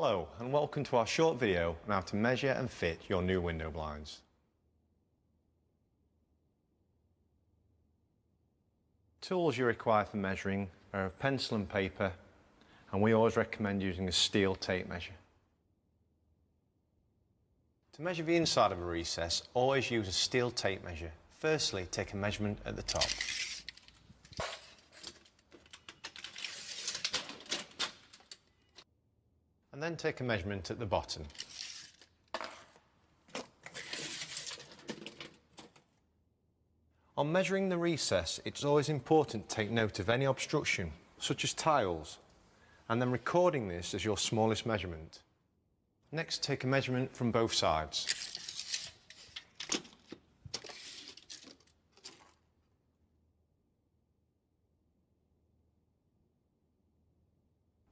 Hello and welcome to our short video on how to measure and fit your new window blinds. Tools you require for measuring are a pencil and paper, and we always recommend using a steel tape measure. To measure the inside of a recess, always use a steel tape measure. Firstly, take a measurement at the top. And then take a measurement at the bottom. On measuring the recess, it's always important to take note of any obstruction, such as tiles, and then recording this as your smallest measurement. Next, take a measurement from both sides.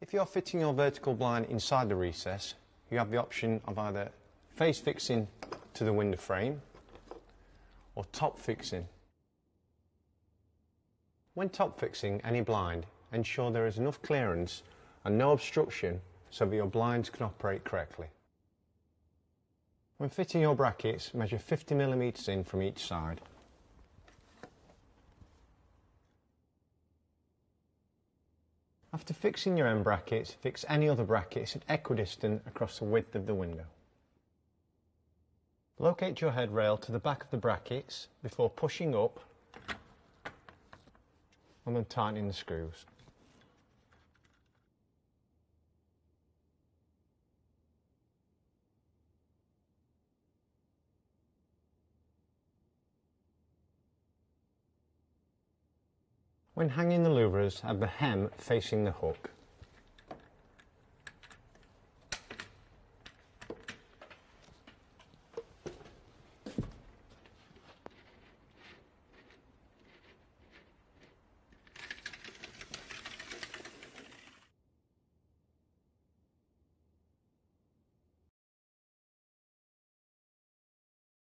If you're fitting your vertical blind inside the recess, you have the option of either face fixing to the window frame or top fixing. When top fixing any blind, ensure there is enough clearance and no obstruction so that your blinds can operate correctly. When fitting your brackets, measure 50mm in from each side. After fixing your end brackets, fix any other brackets at equidistant across the width of the window. Locate your headrail to the back of the brackets before pushing up and then tightening the screws. When hanging the louvres, have the hem facing the hook.